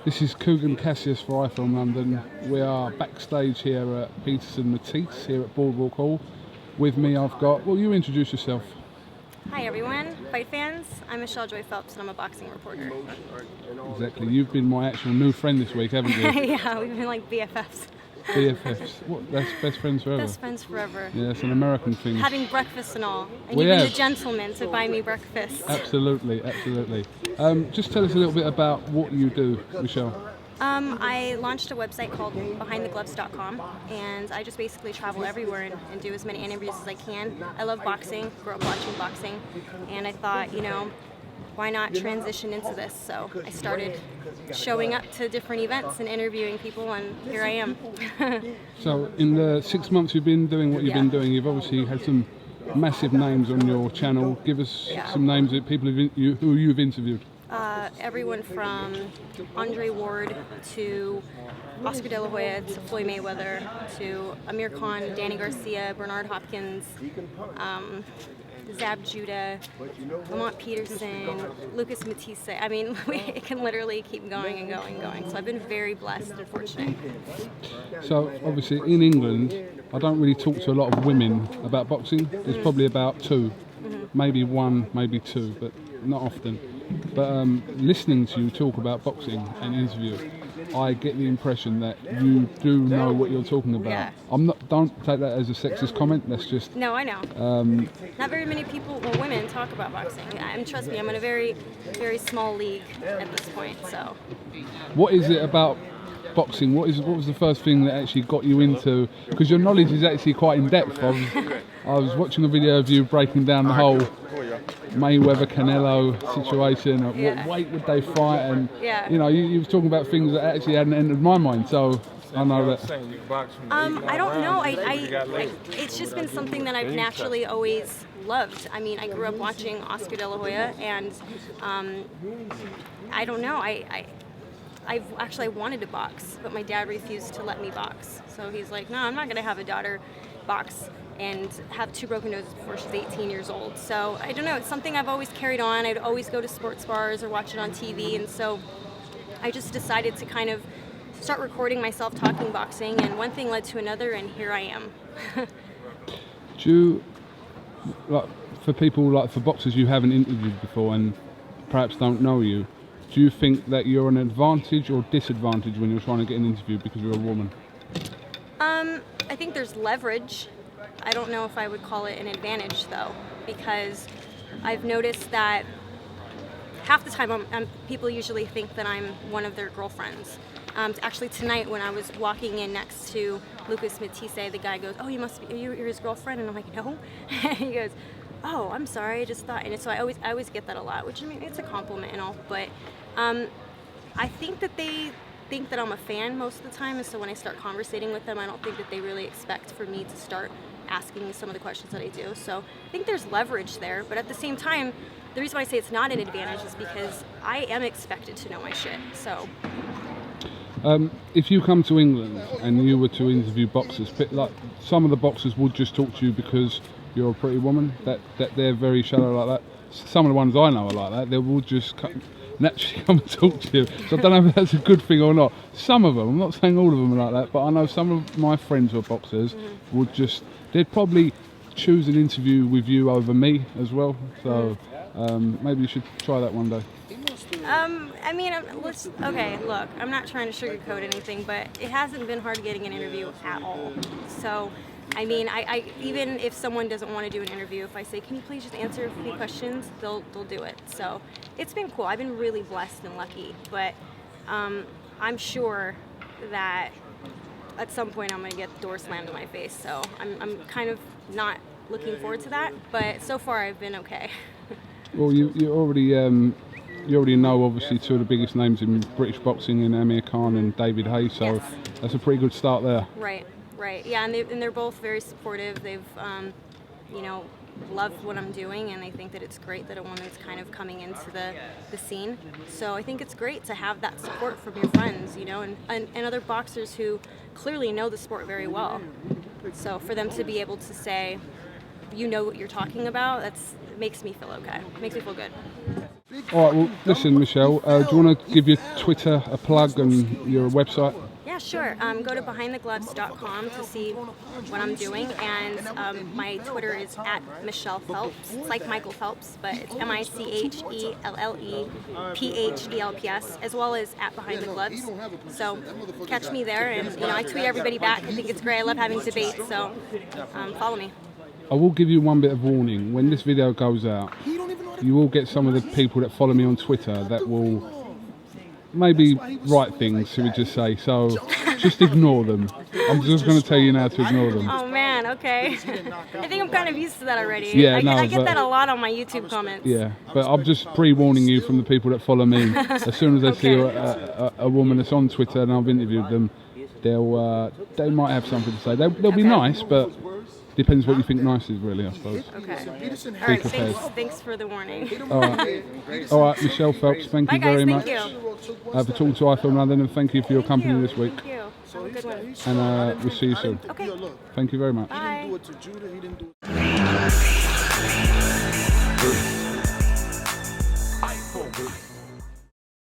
This is KUGAN CASSIUS for iFILM London. We are backstage here at Peterson Matisse here at Boardwalk Hall. With me I've got, well, you introduce yourself. Hi everyone, fight fans. I'm Michelle Joy Phelps and I'm a boxing reporter. Exactly, you've been my actual new friend this week, haven't you? Yeah, we've been like BFFs. BFFs. What? That's best friends forever? Best friends forever. Yeah, it's an American thing. Having breakfast and all. And We you've been have. the gentleman to buy me breakfast. Absolutely, absolutely. Just tell us a little bit about what you do, Michelle. I launched a website called BehindTheGloves.com, and I just basically travel everywhere and do as many interviews as I can. I love boxing, grew up watching boxing, and I thought, you know, why not transition into this? So I started showing up to different events and interviewing people, and here I am. So in the 6 months you've been doing what you've been doing, you've obviously had some massive names on your channel. Give us some names of people who you've interviewed. Everyone from Andre Ward to Oscar De La Hoya to Floyd Mayweather to Amir Khan, Danny Garcia, Bernard Hopkins, Zab Judah, Lamont Peterson, Lucas Matisse. I mean, it can literally keep going and going and going. So I've been very blessed and fortunate. So obviously in England, I don't really talk to a lot of women about boxing. There's probably about two, maybe one, maybe two, but not often. But listening to you talk about boxing and interview, I get the impression that you do know what you're talking about. Yeah. Don't take that as a sexist comment. That's just. No, I know. Not very many people, well, women talk about boxing. Trust me, I'm in a very, very small league at this point. So. What is it about boxing? What was the first thing that actually got you into? Because your knowledge is actually quite in depth. I was watching a video of you breaking down the whole Mayweather-Canelo situation. What weight would they fight? And you know, you were talking about things that actually hadn't entered my mind. So I know that. I don't know. It's just been something that I've naturally always loved. I mean, I grew up watching Oscar De La Hoya, and I don't know. I wanted to box, but my dad refused to let me box. So he's like, no, I'm not going to have a daughter box and have two broken noses before she's 18 years old. So I don't know, it's something I've always carried on. I'd always go to sports bars or watch it on TV, and so I just decided to kind of start recording myself talking boxing, and one thing led to another, and here I am. Do you, like, for people, like for boxers you haven't interviewed before and perhaps don't know you, do you think that you're an advantage or disadvantage when you're trying to get an interview because you're a woman? I think there's leverage. I don't know if I would call it an advantage though, because I've noticed that half the time people usually think that I'm one of their girlfriends. Actually tonight when I was walking in next to Lucas Matisse, the guy goes, "Oh, you're his girlfriend?" And I'm like, "No." He goes, "Oh, I'm sorry, I just thought," and so I always get that a lot, which I mean, it's a compliment and all, but I think that they think that I'm a fan most of the time, and so when I start conversating with them, I don't think that they really expect for me to start asking some of the questions that I do. So I think there's leverage there, but at the same time, the reason why I say it's not an advantage is because I am expected to know my shit. So. If you come to England and you were to interview boxers, like some of the boxers would just talk to you because you're a pretty woman, that they're very shallow like that. Some of the ones I know are like that. They will just naturally come and talk to you. So I don't know if that's a good thing or not. Some of them, I'm not saying all of them are like that, but I know some of my friends who are boxers would just, they'd probably choose an interview with you over me as well. So maybe you should try that one day. I mean, okay, look, I'm not trying to sugarcoat anything, but it hasn't been hard getting an interview at all. So, I mean, I even if someone doesn't want to do an interview, if I say, "Can you please just answer a few questions?" they'll do it. So, it's been cool. I've been really blessed and lucky, but I'm sure that at some point I'm going to get the door slammed in my face. So, I'm kind of not looking forward to that, but so far I've been okay. Well, you already know obviously two of the biggest names in British boxing in Amir Khan and David Haye, so that's a pretty good start there. Right. Yeah, and they're both very supportive. They've, you know, love what I'm doing, and they think that it's great that a woman's kind of coming into the scene. So I think it's great to have that support from your friends, you know, and other boxers who clearly know the sport very well. So for them to be able to say, you know what you're talking about, it makes me feel okay. It makes me feel good. All right, well, listen, Michelle, do you want to give your Twitter a plug and your website? Yeah, sure. Go to behindthegloves.com to see what I'm doing, and my Twitter is at Michelle Phelps. It's like Michael Phelps, but it's MICHELLEPHELPS, as well as at Behind the Gloves. So catch me there, and I tweet everybody back. I think it's great. I love having debates, so follow me. I will give you one bit of warning. When this video goes out, you will get some of the people that follow me on Twitter that will maybe write things, should we just say, so just ignore them. I'm just going to tell you now to ignore them. Oh man, okay. I think I'm kind of used to that already. Yeah, I get that a lot on my YouTube comments. Yeah, but I'm just pre-warning you from the people that follow me. As soon as they see a woman that's on Twitter and I've interviewed them, they might have something to say. They'll be nice, but depends what you think nice is, really, I suppose. Okay. All right, thanks for the warning. All right, Michelle Phelps, thank you very much for talking to iFILM London, and thank you for your company this week. Thank you. Have a good one. And we'll see you soon. Okay. Thank you very much. Bye.